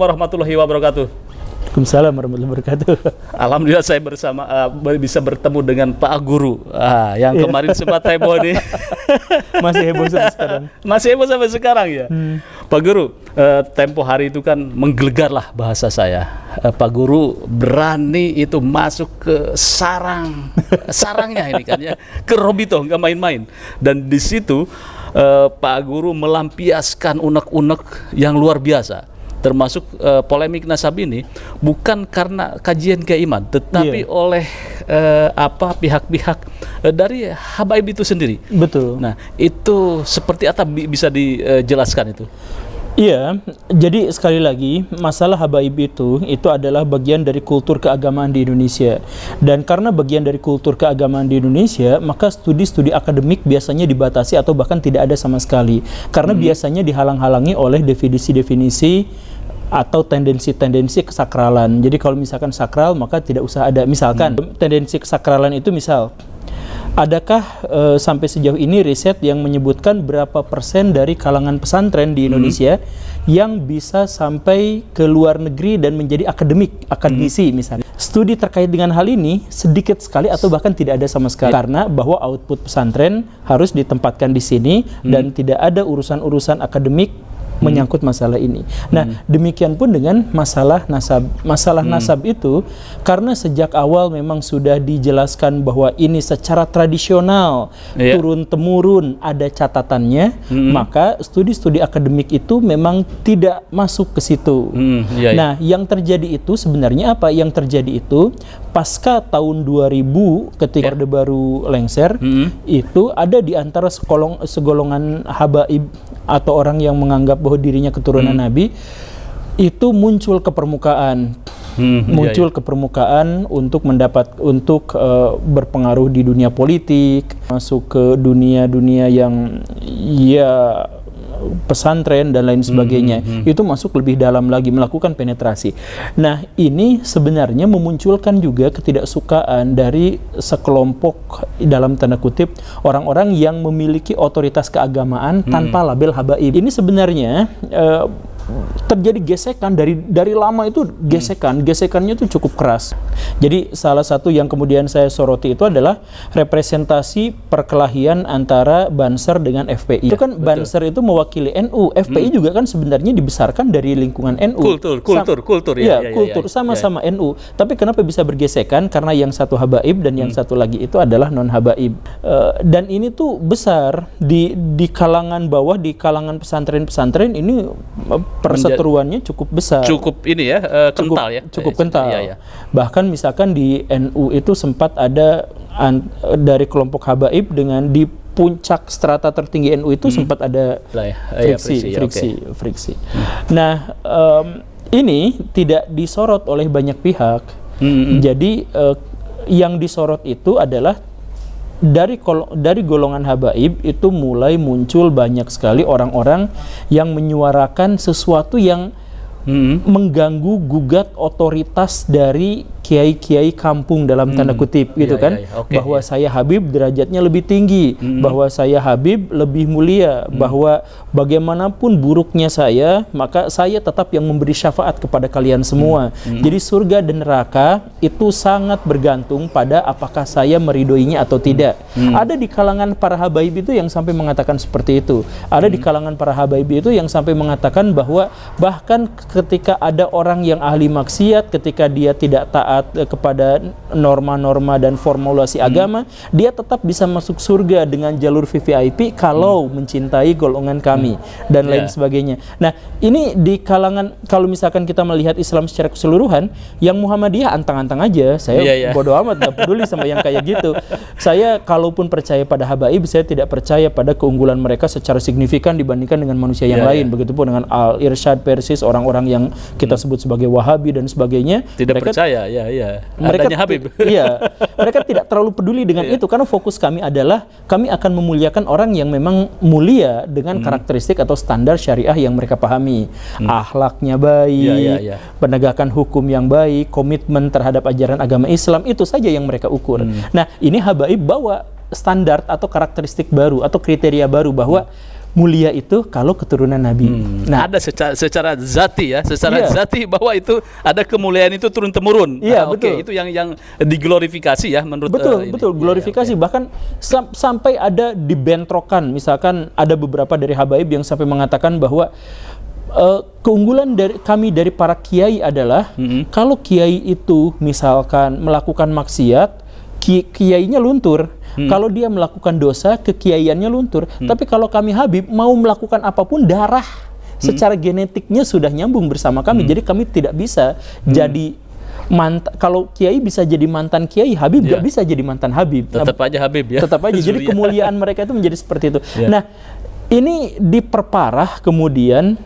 Warahmatullahi wabarakatuh. Waalaikumsalam warahmatullahi wabarakatuh. Alhamdulillah saya bisa bertemu dengan Pak Guru yang kemarin sempat heboh nih. Masih heboh sampai sekarang. Masih heboh sampai sekarang ya. Pak Guru, tempo hari itu kan menggelegar lah bahasa saya. Pak Guru berani itu masuk ke sarangnya ini kan ya, ke Robito, nggak main-main. Dan di situ Pak Guru melampiaskan unek-unek yang luar biasa. Termasuk polemik nasab ini bukan karena kajian keiman, tetapi oleh pihak-pihak dari habaib itu sendiri. Betul. Nah, itu seperti apa bisa dijelaskan itu? Iya, jadi sekali lagi masalah habaib itu adalah bagian dari kultur keagamaan di Indonesia. Dan karena bagian dari kultur keagamaan di Indonesia, maka studi-studi akademik biasanya dibatasi atau bahkan tidak ada sama sekali. Karena biasanya dihalang-halangi oleh definisi-definisi atau tendensi-tendensi kesakralan. Jadi kalau misalkan sakral maka tidak usah ada. Misalkan tendensi kesakralan itu misal, adakah sampai sejauh ini riset yang menyebutkan berapa persen dari kalangan pesantren di Indonesia yang bisa sampai ke luar negeri dan menjadi akademisi misalnya. Studi terkait dengan hal ini sedikit sekali atau bahkan tidak ada sama sekali. Karena bahwa output pesantren harus ditempatkan di sini dan tidak ada urusan-urusan akademik menyangkut masalah ini. Nah, demikian pun dengan masalah nasab. Masalah nasab itu karena sejak awal memang sudah dijelaskan bahwa ini secara tradisional turun-temurun ada catatannya, maka studi-studi akademik itu memang tidak masuk ke situ. Nah, yang terjadi itu sebenarnya apa? Yang terjadi itu pasca tahun 2000 ketika Orde Baru lengser, itu ada di antara segolongan habaib atau orang yang menganggap bahwa dirinya keturunan Nabi itu muncul ke permukaan, ke permukaan untuk berpengaruh di dunia politik, masuk ke dunia yang pesantren dan lain sebagainya. Itu masuk lebih dalam lagi, melakukan penetrasi. Nah, ini sebenarnya memunculkan juga ketidaksukaan dari sekelompok dalam tanda kutip orang-orang yang memiliki otoritas keagamaan tanpa label habaib. Ini sebenarnya terjadi gesekan dari lama itu, gesekannya itu cukup keras. Jadi salah satu yang kemudian saya soroti itu adalah representasi perkelahian antara Banser dengan FPI. Itu kan Banser itu mewakili NU, FPI juga kan sebenarnya dibesarkan dari lingkungan NU. Kultur sama-sama NU. Tapi kenapa bisa bergesekan? Karena yang satu habaib dan yang satu lagi itu adalah non habaib. Dan ini tuh besar di kalangan bawah, di kalangan pesantren-pesantren ini perseteruannya cukup besar. Cukup ini ya, kental ya. Cukup kental. Bahkan misalkan di NU itu sempat ada dari kelompok habaib dengan di puncak strata tertinggi NU itu sempat ada friksi. Nah, ini tidak disorot oleh banyak pihak. Jadi yang disorot itu adalah dari golongan habaib itu mulai muncul banyak sekali orang-orang yang menyuarakan sesuatu yang mengganggu gugat otoritas dari kiai-kiai kampung dalam tanda kutip gitu kan, bahwa saya Habib derajatnya lebih tinggi, bahwa saya Habib lebih mulia, bahwa bagaimanapun buruknya saya, maka saya tetap yang memberi syafaat kepada kalian semua. Jadi surga dan neraka itu sangat bergantung pada apakah saya meridoinya atau tidak. Ada di kalangan para habaib itu yang sampai mengatakan seperti itu. Ada di kalangan para habaib itu yang sampai mengatakan bahwa bahkan ketika ada orang yang ahli maksiat, ketika dia tidak taat kepada norma-norma dan formulasi agama, dia tetap bisa masuk surga dengan jalur VVIP kalau mencintai golongan kami dan lain sebagainya. Nah, ini di kalangan, kalau misalkan kita melihat Islam secara keseluruhan, yang Muhammadiyah antang-antang aja, saya bodoh amat, gak peduli sama yang kayak gitu. Saya kalaupun percaya pada habaib, saya tidak percaya pada keunggulan mereka secara signifikan dibandingkan dengan manusia yang lain. Begitupun dengan Al-Irsyad Persis, orang-orang yang kita sebut sebagai Wahabi dan sebagainya. Tidak mereka percaya, mereka Habib. Mereka tidak terlalu peduli dengan itu, karena fokus kami adalah kami akan memuliakan orang yang memang mulia dengan karakteristik atau standar syariah yang mereka pahami. Akhlaknya baik, penegakan hukum yang baik, komitmen terhadap ajaran agama Islam, itu saja yang mereka ukur. Nah, ini habaib bawa standar atau karakteristik baru atau kriteria baru bahwa mulia itu kalau keturunan Nabi. Nah, ada secara zati ya, secara zati bahwa itu ada kemuliaan itu turun temurun. Iya, betul. Itu yang diglorifikasi ya menurut betul glorifikasi. Bahkan sampai ada dibentrokan. Misalkan ada beberapa dari habaib yang sampai mengatakan bahwa keunggulan dari para kiai adalah kalau kiai itu misalkan melakukan maksiat, kiainya luntur. Kalau dia melakukan dosa, kekiaiannya luntur. Tapi kalau kami Habib mau melakukan apapun, darah secara genetiknya sudah nyambung bersama kami. Jadi kami tidak bisa jadi kalau kiai bisa jadi mantan kiai, Habib nggak bisa jadi mantan Habib. Tetap aja Habib ya. Tetap aja. Jadi kemuliaan mereka itu menjadi seperti itu. Nah, ini diperparah kemudian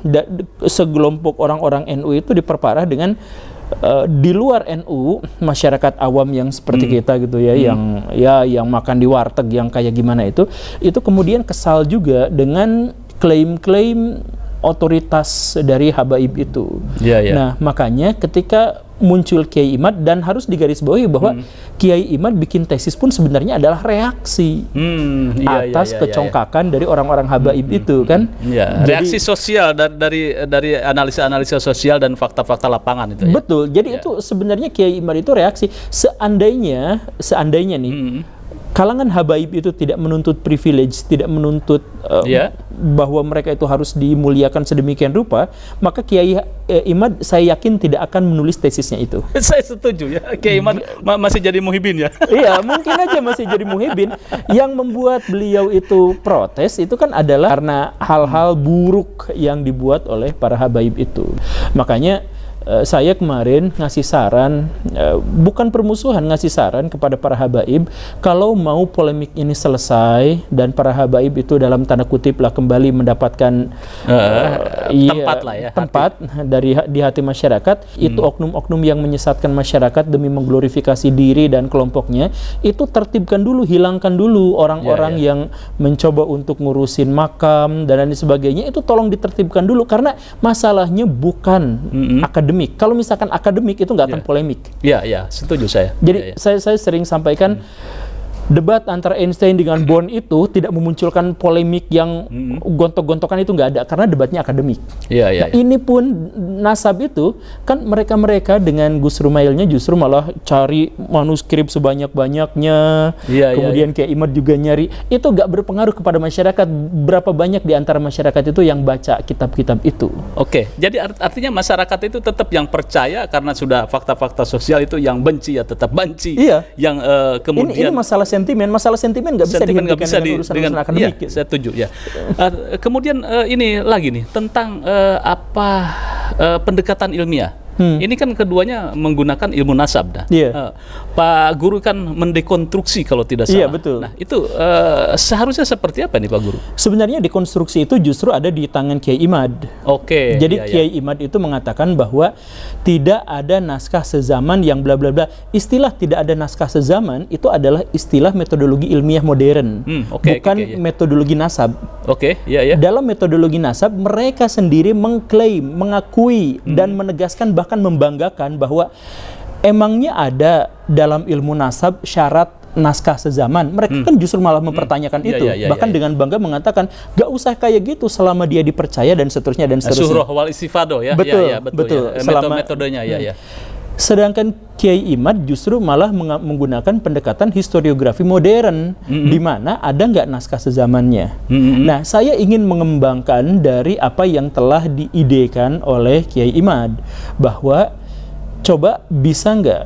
segelompok orang-orang NU itu diperparah dengan di luar NU, masyarakat awam yang seperti kita gitu ya, yang makan di warteg yang kayak gimana itu kemudian kesal juga dengan klaim-klaim otoritas dari habaib itu. Nah, makanya ketika muncul Kiai Imad, dan harus digarisbawahi bahwa Kiai Imad bikin tesis pun sebenarnya adalah reaksi atas kecongkakan dari orang-orang habaib itu kan. Reaksi sosial dari analisa-analisa sosial dan fakta-fakta lapangan itu. Betul. Jadi itu sebenarnya Kiai Imad itu reaksi. Seandainya nih kalangan habaib itu tidak menuntut privilege, tidak menuntut bahwa mereka itu harus dimuliakan sedemikian rupa, maka Kiai Imad saya yakin tidak akan menulis tesisnya itu. Saya setuju ya, Kiai Imad masih jadi muhibin ya. Iya, mungkin aja masih jadi muhibin. Yang membuat beliau itu protes itu kan adalah karena hal-hal buruk yang dibuat oleh para habaib itu. Makanya saya kemarin ngasih saran, bukan permusuhan, ngasih saran kepada para habaib, kalau mau polemik ini selesai dan para habaib itu dalam tanda kutip lah kembali mendapatkan tempat di hati masyarakat, itu oknum-oknum yang menyesatkan masyarakat demi mengglorifikasi diri dan kelompoknya, itu tertibkan dulu, hilangkan dulu orang-orang yang mencoba untuk ngurusin makam dan lain sebagainya, itu tolong ditertibkan dulu, karena masalahnya bukan akademik. Kalau misalkan akademik itu nggak akan polemik. Iya, setuju saya. Jadi saya sering sampaikan debat antara Einstein dengan Born itu tidak memunculkan polemik yang gontok-gontokan, itu nggak ada, karena debatnya akademik. Nah, ini pun nasab itu kan mereka dengan Gus Rumailnya justru malah cari manuskrip sebanyak-banyaknya. Kemudian kayak Imad juga nyari. Itu nggak berpengaruh kepada masyarakat. Berapa banyak di antara masyarakat itu yang baca kitab-kitab itu? Jadi artinya masyarakat itu tetap yang percaya karena sudah fakta-fakta sosial itu, yang benci ya tetap benci. Yang kemudian ini masalah sentimen nggak bisa dihentikan dengan urusan akademik. Saya setuju ya. Kemudian ini lagi nih tentang pendekatan ilmiah. Ini kan keduanya menggunakan ilmu nasab dah. Pak Guru kan mendekonstruksi kalau tidak salah. Betul. Nah, itu seharusnya seperti apa nih Pak Guru? Sebenarnya dekonstruksi itu justru ada di tangan Kiai Imad. Jadi Kiai Imad itu mengatakan bahwa tidak ada naskah sezaman yang bla bla bla. Istilah tidak ada naskah sezaman itu adalah istilah metodologi ilmiah modern, bukan metodologi nasab. Dalam metodologi nasab mereka sendiri mengklaim, mengakui dan menegaskan, bahkan membanggakan bahwa emangnya ada dalam ilmu nasab syarat naskah sezaman. Mereka kan justru malah mempertanyakan itu. Bahkan dengan bangga mengatakan gak usah kayak gitu selama dia dipercaya dan seterusnya dan seterusnya. Surah wal istifado ya. Betul. Metodenya Sedangkan Kiai Imad justru malah menggunakan pendekatan historiografi modern, di mana ada nggak naskah sezamannya. Nah, saya ingin mengembangkan dari apa yang telah diidekan oleh Kiai Imad, bahwa coba bisa nggak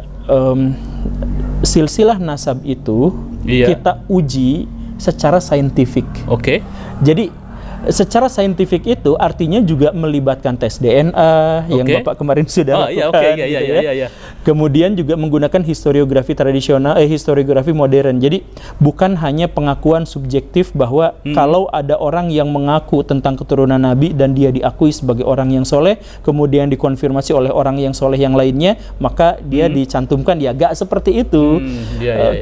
silsilah nasab itu kita uji secara saintifik. Jadi secara saintifik itu artinya juga melibatkan tes DNA yang Bapak kemarin sudah lakukan. Kemudian juga menggunakan historiografi tradisional, historiografi modern. Jadi bukan hanya pengakuan subjektif bahwa kalau ada orang yang mengaku tentang keturunan Nabi dan dia diakui sebagai orang yang soleh, kemudian dikonfirmasi oleh orang yang soleh yang lainnya, maka dia dicantumkan. Ya gak seperti itu.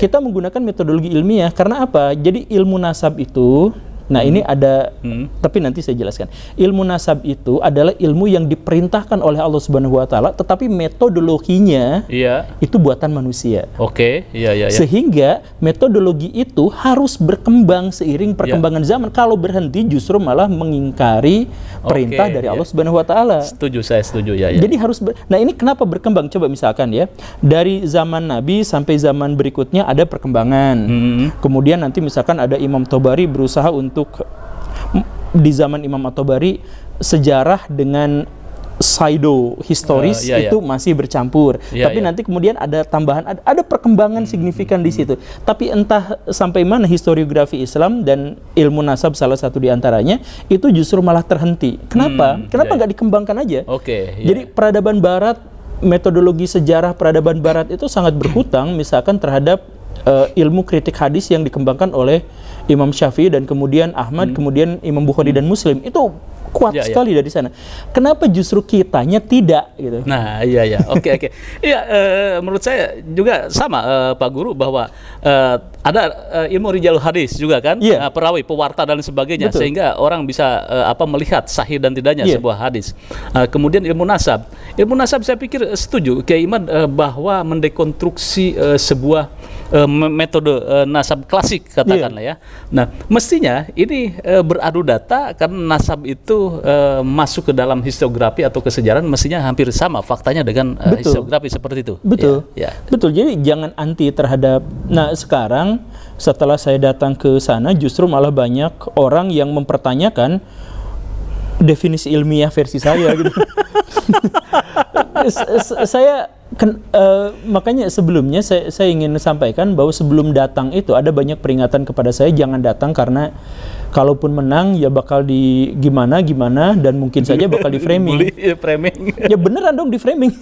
Kita menggunakan metodologi ilmiah. Karena apa? Jadi ilmu nasab itu Nah, ini ada, tapi nanti saya jelaskan. Ilmu nasab itu adalah ilmu yang diperintahkan oleh Allah Subhanahu wa taala, tetapi metodologinya itu buatan manusia. Sehingga metodologi itu harus berkembang seiring perkembangan zaman. Kalau berhenti justru malah mengingkari perintah dari Allah Subhanahu wa taala. Saya setuju ya. Jadi harus nah, ini kenapa berkembang? Coba misalkan ya, dari zaman Nabi sampai zaman berikutnya ada perkembangan. Kemudian nanti misalkan ada Imam Tobari berusaha untuk di zaman Imam At-Tabari sejarah dengan pseudo historis itu masih bercampur. Tapi nanti kemudian ada tambahan, ada perkembangan signifikan di situ. Tapi entah sampai mana historiografi Islam dan ilmu nasab salah satu di antaranya itu justru malah terhenti. Kenapa? Kenapa nggak dikembangkan aja? Jadi peradaban Barat, metodologi sejarah peradaban Barat itu sangat berhutang misalkan terhadap ilmu kritik hadis yang dikembangkan oleh Imam Syafi'i dan kemudian Ahmad, kemudian Imam Bukhari dan Muslim. Itu kuat sekali dari sana. Kenapa justru kitanya tidak gitu? Nah, oke. Iya, menurut saya juga sama Pak Guru bahwa ada ilmu rijalul hadis juga kan, perawi, pewarta dan sebagainya. Betul. Sehingga orang bisa melihat sahih dan tidaknya sebuah hadis. Kemudian ilmu nasab saya pikir setuju Kiai Iman bahwa mendekonstruksi sebuah metode nasab klasik katakanlah ya. Nah, mestinya ini beradu data karena nasab itu masuk ke dalam historiografi atau kesejarahan mestinya hampir sama faktanya dengan historiografi seperti itu. Betul. Betul. Jadi jangan anti terhadap. Nah, sekarang setelah saya datang ke sana justru malah banyak orang yang mempertanyakan definisi ilmiah versi saya gitu. Makanya sebelumnya saya ingin sampaikan bahwa sebelum datang itu ada banyak peringatan kepada saya, jangan datang karena kalaupun menang ya bakal di gimana dan mungkin saja bakal di framing. Ya beneran dong di framing.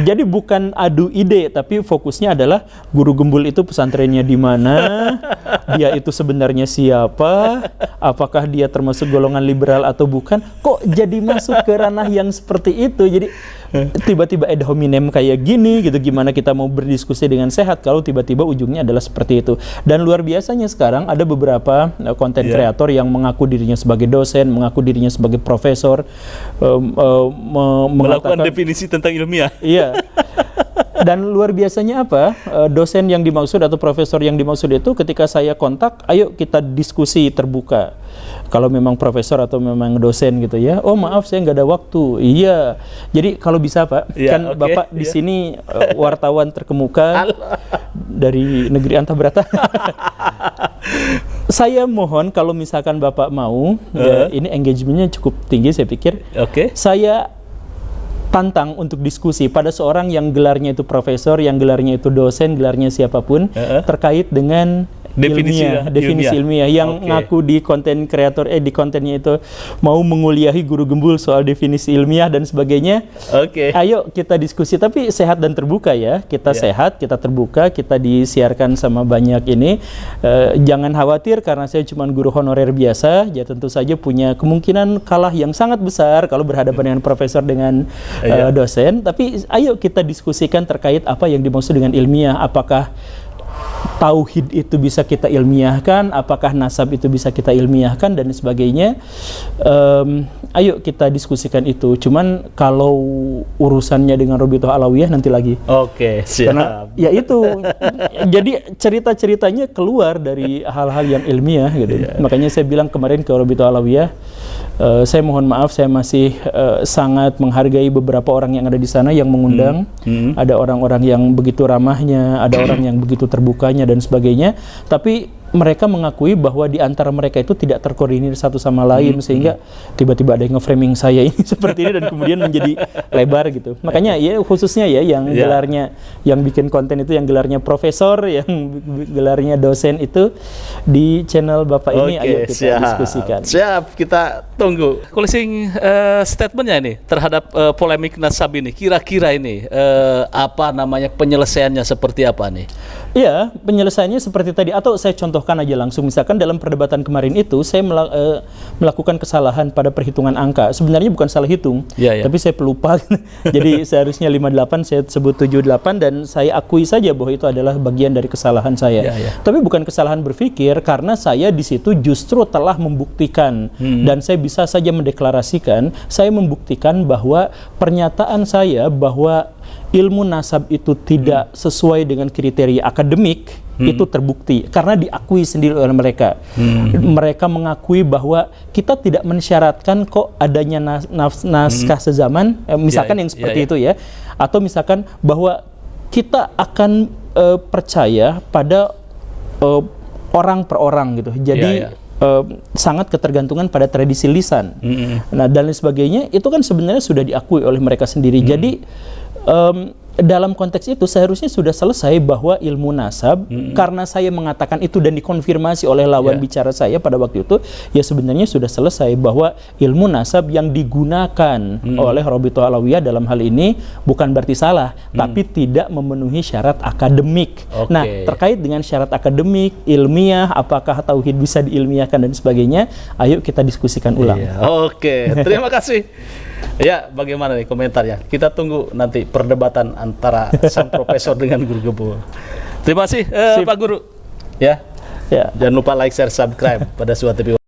jadi bukan adu ide tapi fokusnya adalah guru gembul itu pesantrennya di mana, dia itu sebenarnya siapa, apakah dia termasuk golongan liberal atau bukan. Kok jadi masuk ke ranah yang seperti itu. Jadi tiba-tiba ad hominem kayak gini gitu, gimana kita mau berdiskusi dengan sehat kalau tiba-tiba ujungnya adalah seperti itu. Dan luar biasanya sekarang ada beberapa konten kreator yang mengaku dirinya sebagai dosen, mengaku dirinya sebagai profesor, melakukan definisi tentang ilmiah. Iya. Dan luar biasanya apa? Dosen yang dimaksud atau profesor yang dimaksud itu ketika saya kontak, ayo kita diskusi terbuka. Kalau memang profesor atau memang dosen gitu ya. Oh maaf saya nggak ada waktu. Iya. Jadi kalau bisa Pak, kan Bapak di sini wartawan terkemuka dari negeri Antabrata. Saya mohon kalau misalkan Bapak mau, ini engagementnya cukup tinggi saya pikir. Saya tantang untuk diskusi pada seorang yang gelarnya itu profesor, yang gelarnya itu dosen, gelarnya siapapun terkait dengan definisi ilmiah yang ngaku di konten kreator di kontennya itu mau menguliahi guru gembul soal definisi ilmiah dan sebagainya. Ayo kita diskusi tapi sehat dan terbuka ya. Kita sehat, kita terbuka, kita disiarkan sama banyak ini. Jangan khawatir karena saya cuma guru honorer biasa, ya tentu saja punya kemungkinan kalah yang sangat besar kalau berhadapan dengan profesor dengan dosen, tapi ayo kita diskusikan terkait apa yang dimaksud dengan ilmiah. Apakah tauhid itu bisa kita ilmiahkan, apakah nasab itu bisa kita ilmiahkan dan sebagainya. Ayo kita diskusikan itu. Cuman kalau urusannya dengan Robitoh Alawiyah nanti lagi. Siap. Karena ya itu jadi cerita-ceritanya keluar dari hal-hal yang ilmiah gitu. Makanya saya bilang kemarin ke Robitoh Alawiyah, saya mohon maaf saya masih sangat menghargai beberapa orang yang ada di sana yang mengundang. Ada orang-orang yang begitu ramahnya, ada orang yang begitu terbukanya dan sebagainya, tapi mereka mengakui bahwa di antara mereka itu tidak terkoordinir satu sama lain sehingga tiba-tiba ada yang nge-framing saya ini seperti ini dan kemudian menjadi lebar gitu. Makanya ya khususnya ya yang gelarnya, yang bikin konten itu yang gelarnya profesor, yang gelarnya dosen itu di channel Bapak ini ayo kita diskusikan. Siap, kita tunggu closing statementnya ini terhadap polemik nasab ini. Kira-kira ini apa namanya penyelesaiannya seperti apa nih? Iya, penyelesaiannya seperti tadi atau saya contohkan contohkan aja langsung, misalkan dalam perdebatan kemarin itu saya melakukan kesalahan pada perhitungan angka. Sebenarnya bukan salah hitung, tapi saya pelupa. Jadi seharusnya 58, saya sebut 78, dan saya akui saja bahwa itu adalah bagian dari kesalahan saya. Tapi bukan kesalahan berpikir, karena saya di situ justru telah membuktikan, dan saya bisa saja mendeklarasikan, saya membuktikan bahwa pernyataan saya bahwa ilmu nasab itu tidak sesuai dengan kriteria akademik, itu terbukti karena diakui sendiri oleh mereka. Mereka mengakui bahwa kita tidak mensyaratkan kok adanya naskah sezaman, misalkan yang seperti itu ya, atau misalkan bahwa kita akan percaya pada orang per orang gitu. Jadi sangat ketergantungan pada tradisi lisan. Nah, dan lain sebagainya itu kan sebenarnya sudah diakui oleh mereka sendiri. Jadi dalam konteks itu seharusnya sudah selesai bahwa ilmu nasab, karena saya mengatakan itu dan dikonfirmasi oleh lawan bicara saya pada waktu itu, ya sebenarnya sudah selesai bahwa ilmu nasab yang digunakan oleh Robito Alawiyah dalam hal ini bukan berarti salah, tapi tidak memenuhi syarat akademik. Nah, terkait dengan syarat akademik, ilmiah, apakah tauhid bisa diilmiahkan dan sebagainya, ayo kita diskusikan ulang. Terima kasih. Ya, bagaimana nih komentarnya? Kita tunggu nanti perdebatan antara sang profesor dengan guru Gebo. Terima kasih Pak Guru. Ya. Jangan lupa like, share, subscribe pada Suara TV.